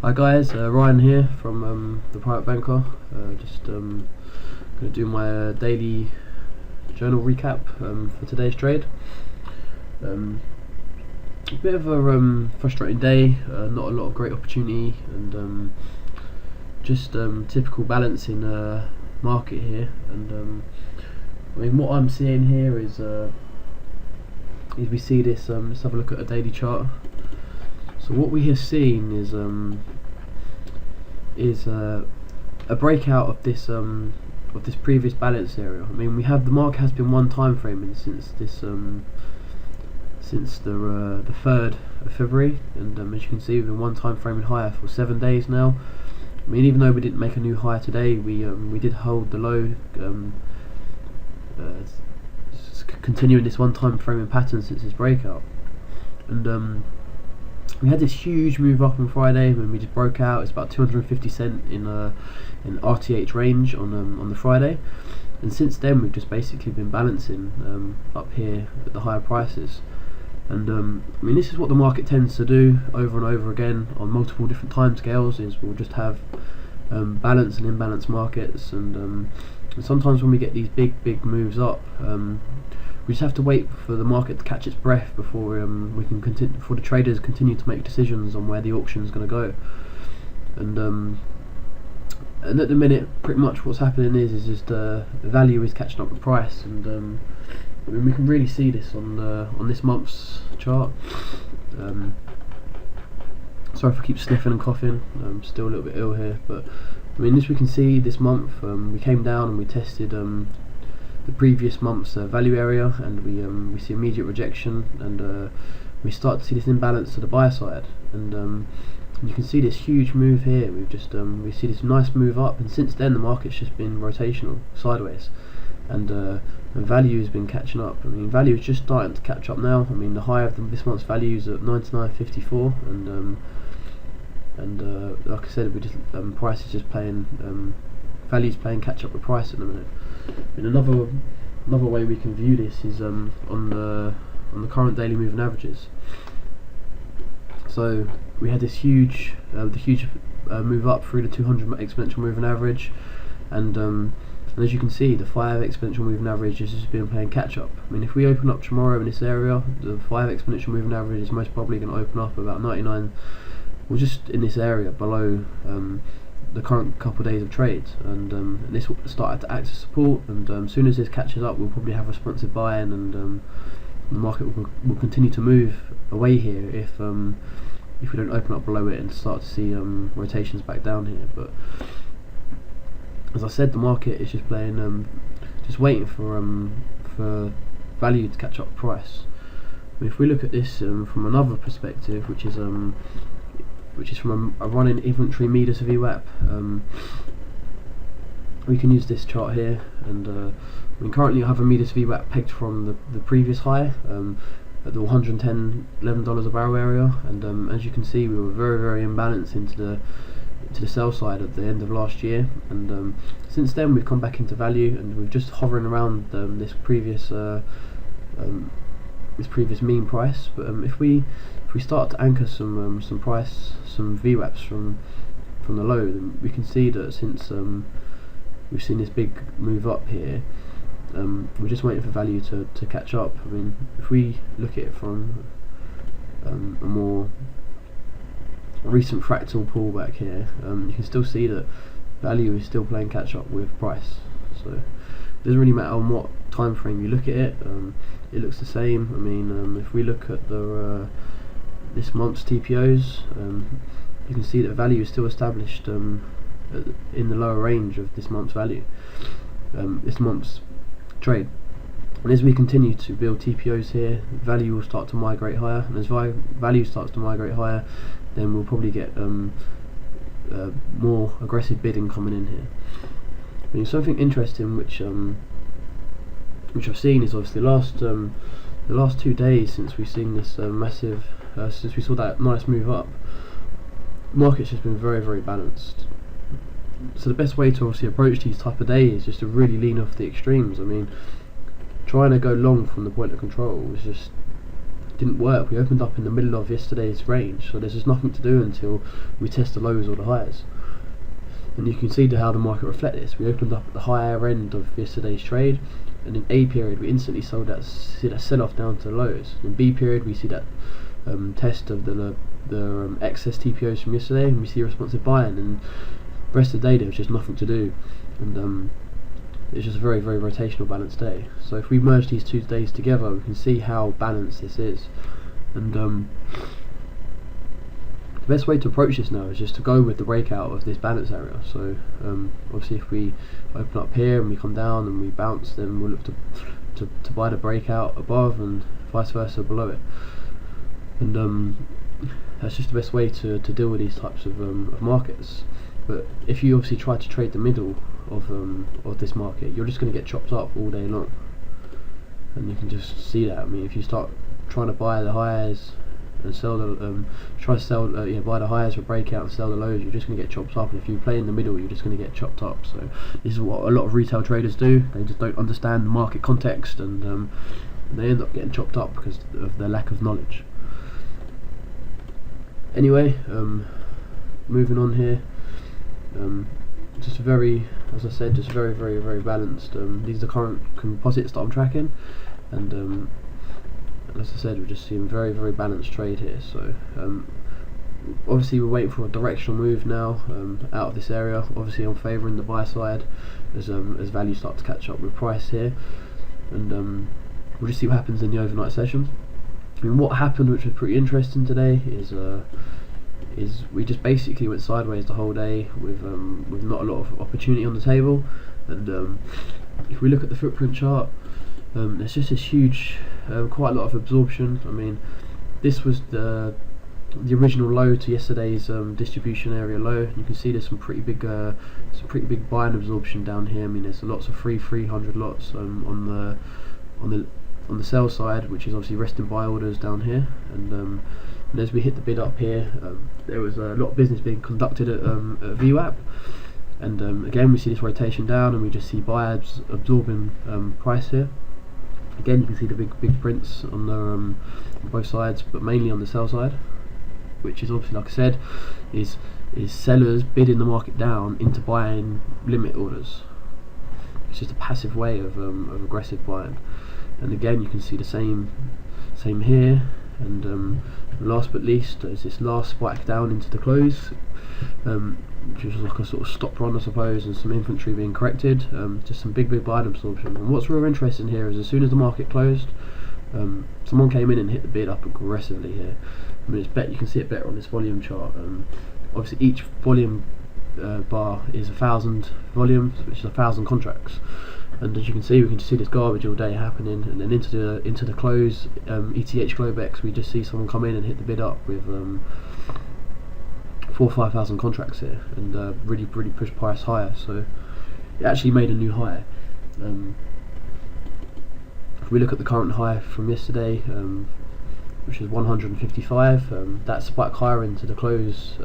Hi guys, Ryan here from the Private Banker. Just going to do my daily journal recap for today's trade. A bit of a frustrating day, not a lot of great opportunity, and just typical balancing market here. And I mean, what I'm seeing here is we see this. Let's have a look at a daily chart. So what we have seen is a breakout of this previous balance area. I mean, the market has been one time framing since this since the 3rd of February, and as you can see, we've been one time framing higher for 7 days now. I mean, even though we didn't make a new high today, we did hold the low, continuing this one time framing pattern since this breakout. And we had this huge move up on Friday when we just broke out. It's about 250 cent in RTH range on the Friday, and since then we've just basically been balancing up here at the higher prices. And I mean, this is what the market tends to do over and over again on multiple different time scales. Is we'll just have balance and imbalance markets, and sometimes when we get these big moves up, we just have to wait for the market to catch its breath before we can before the traders continue to make decisions on where the auction is going to go. And at the minute, pretty much what's happening is just the value is catching up with price, and I mean, we can really see this on this month's chart. Sorry if I keep sniffing and coughing. I'm still a little bit ill here, but I mean, as we can see this month, we came down and we tested the previous month's value area, and we see immediate rejection, and we start to see this imbalance to the buy side, and you can see this huge move here. We've just we see this nice move up, and since then the market's just been rotational sideways, and value has been catching up. I mean, value is just starting to catch up now. I mean, the high of this month's value is at 99.54, and like I said, we just price is just playing value's playing catch up with price at the minute. And another way we can view this is on the current daily moving averages. So we had this huge move up through the 200 exponential moving average, and as you can see, the 5 exponential moving average has just been playing catch up. I mean, if we open up tomorrow in this area, the 5 exponential moving average is most probably going to open up about 99, well, just in this area below the current couple of days of trades, and this will start to act as support, and as soon as this catches up, we'll probably have responsive buying, and the market will continue to move away here if we don't open up below it and start to see rotations back down here. But as I said, the market is just playing, just waiting for value to catch up with price. I mean, if we look at this from another perspective, which is from a running inventory meter to Vwap, we can use this chart here, and I mean, currently I have a meter to Vwap pegged from the previous high at the $111 a barrel area, and as you can see, we were very imbalanced into the sell side at the end of last year, and since then we've come back into value, and we're just hovering around this previous mean price. But if we start to anchor some Vwaps from the low, then we can see that since we've seen this big move up here, we're just waiting for value to catch up. I mean, if we look at it from a more recent fractal pullback here, you can still see that value is still playing catch up with price. So it doesn't really matter on what time frame you look at it, it looks the same. I mean, if we look at this month's TPOs, you can see that value is still established in the lower range of this month's value, this month's trade. And as we continue to build TPOs here, value will start to migrate higher, and as value starts to migrate higher, then we'll probably get more aggressive bidding coming in here. I mean, something interesting which I've seen is obviously the last 2 days since we've seen this massive, since we saw that nice move up, the market's just been very balanced. So the best way to obviously approach these type of days is just to really lean off the extremes. I mean, trying to go long from the point of control is just didn't work. We opened up in the middle of yesterday's range, so there's just nothing to do until we test the lows or the highs. And you can see how the market reflects this. We opened up at the higher end of yesterday's trade, and in A period we instantly see that sell-off down to the lows. In B period we see that test of the excess TPOs from yesterday, and we see responsive buying, and the rest of the day there was just nothing to do, and it's just a very, very rotational balanced day. So if we merge these 2 days together, we can see how balanced this is. And the best way to approach this now is just to go with the breakout of this balance area. So obviously if we open up here and we come down and we bounce, then we'll look to buy the breakout above and vice versa below it. And that's just the best way to deal with these types of markets. But if you obviously try to trade the middle of this market, you're just going to get chopped up all day long, and you can just see that. I mean, if you start trying to buy the highs and sell the buy the highs for breakout and sell the lows, you're just going to get chopped up. And if you play in the middle, you're just going to get chopped up. So this is what a lot of retail traders do. They just don't understand the market context, and they end up getting chopped up because of their lack of knowledge. Anyway, moving on here. Just very, as I said, just very, very, very balanced. These are the current composites that I'm tracking, and as I said, we're just seeing very, very balanced trade here. So obviously we're waiting for a directional move now out of this area. Obviously I'm favouring the buy side as value starts to catch up with price here, and we'll just see what happens in the overnight session. I mean, what happened, which was pretty interesting today, is we just basically went sideways the whole day with not a lot of opportunity on the table. And if we look at the footprint chart, there's just this huge, quite a lot of absorption. I mean, this was the original low to yesterday's distribution area low. You can see there's some pretty big buying absorption down here. I mean, there's lots of 300 lots on the sell side, which is obviously resting buy orders down here. And as we hit the bid up here, there was a lot of business being conducted at Vwap, and again we see this rotation down, and we just see buyers absorbing price here. Again, you can see the big prints on both sides, but mainly on the sell side, which is obviously, like I said, is sellers bidding the market down into buying limit orders. It's just a passive way of aggressive buying. And again, you can see the same here. And last but least, there's this last spike down into the close, which was like a sort of stop run, I suppose, and some inventory being corrected. Just some big buying absorption. And what's real interesting here is as soon as the market closed, someone came in and hit the bid up aggressively here. I mean, you can see it better on this volume chart. Obviously, each volume bar is 1,000 volumes, which is 1,000 contracts. And as you can see, we can just see this garbage all day happening, and then into the close, ETH Globex, we just see someone come in and hit the bid up with 4,000 or 5,000 contracts here, and really push price higher. So it actually made a new high. If we look at the current high from yesterday, which is 155, that spike higher into the close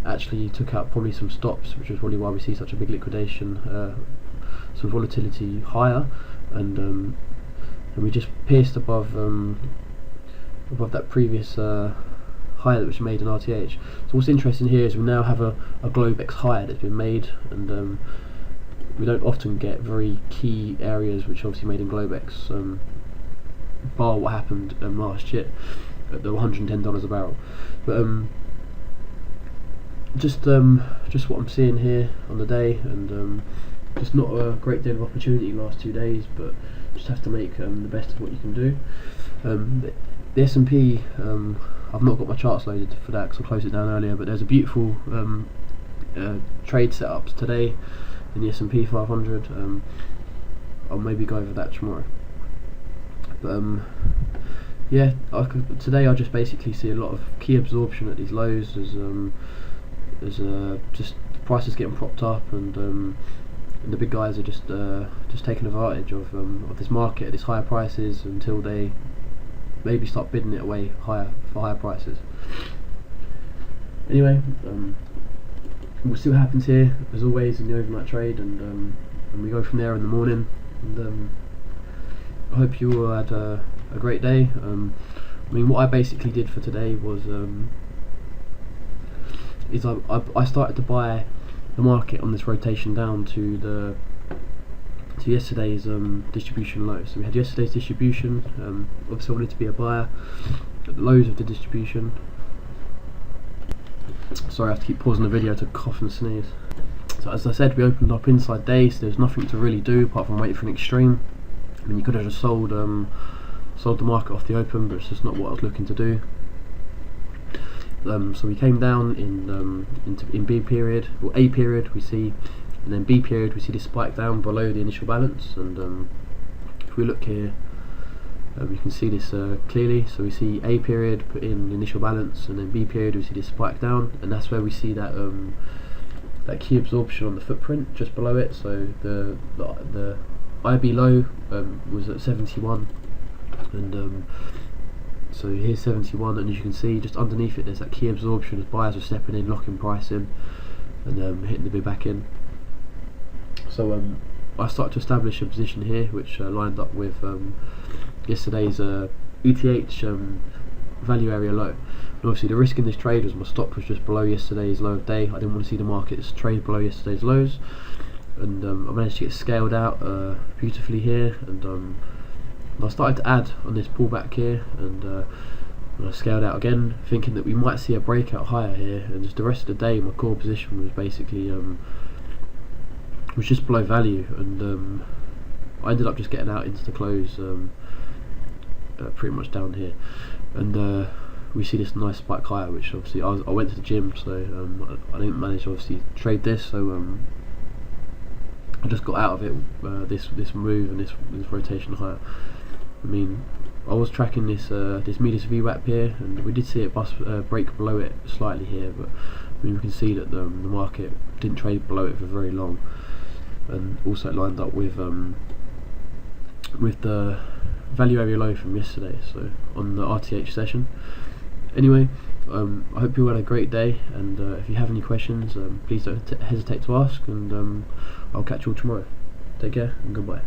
actually took out probably some stops, which is probably why we see such a big liquidation. Some volatility higher, and we just pierced above that previous high that was made in RTH. So what's interesting here is we now have a Globex high that's been made, and we don't often get very key areas which are obviously made in Globex, bar what happened last year at the $110 a barrel. But just what I'm seeing here on the day, and just not a great deal of opportunity last 2 days, but just have to make the best of what you can do. The S&P, I've not got my charts loaded for that because I closed it down earlier, but there's a beautiful trade setups today in the S&P 500. I'll maybe go over that tomorrow. But yeah, today I just basically see a lot of key absorption at these lows. There's just prices getting propped up, and the big guys are just taking advantage of this market at these higher prices until they maybe start bidding it away for higher prices. Anyway, we'll see what happens here, as always, in the overnight trade, and we go from there in the morning. And I hope you all had a great day. I mean, what I basically did for today was is I started to buy the market on this rotation down to yesterday's distribution low. So we had yesterday's distribution. Obviously I wanted to be a buyer at the lows of the distribution. Sorry, I have to keep pausing the video to cough and sneeze. So as I said, we opened up inside day, so there's nothing to really do apart from wait for an extreme. I mean, you could have just sold the market off the open, but it's just not what I was looking to do. So we came down in B period, or A period we see, and then B period we see this spike down below the initial balance. And if we look here, we can see this clearly. So we see A period put in the initial balance, and then B period we see this spike down, and that's where we see that that key absorption on the footprint just below it. So the IB low was at 71, and so here's 71, and as you can see just underneath it there's that key absorption as buyers are stepping in, locking price in, and hitting the bid back in. So I started to establish a position here which lined up with yesterday's ETH value area low. And obviously the risk in this trade was my stop was just below yesterday's low of day. I didn't want to see the markets trade below yesterday's lows, and I managed to get scaled out beautifully here, and I started to add on this pullback here, and I scaled out again thinking that we might see a breakout higher here, and just the rest of the day my core position was basically was just below value, and I ended up just getting out into the close pretty much down here, and we see this nice spike higher, which obviously I went to the gym, so I didn't manage to obviously trade this, so I just got out of it, this move and this rotation higher. I mean, I was tracking this medius Vwap here, and we did see it break below it slightly here, but I mean we can see that the market didn't trade below it for very long, and also it lined up with the value area low from yesterday, so on the RTH session. Anyway, I hope you all had a great day, and if you have any questions, please don't hesitate to ask, and I'll catch you all tomorrow. Take care and goodbye.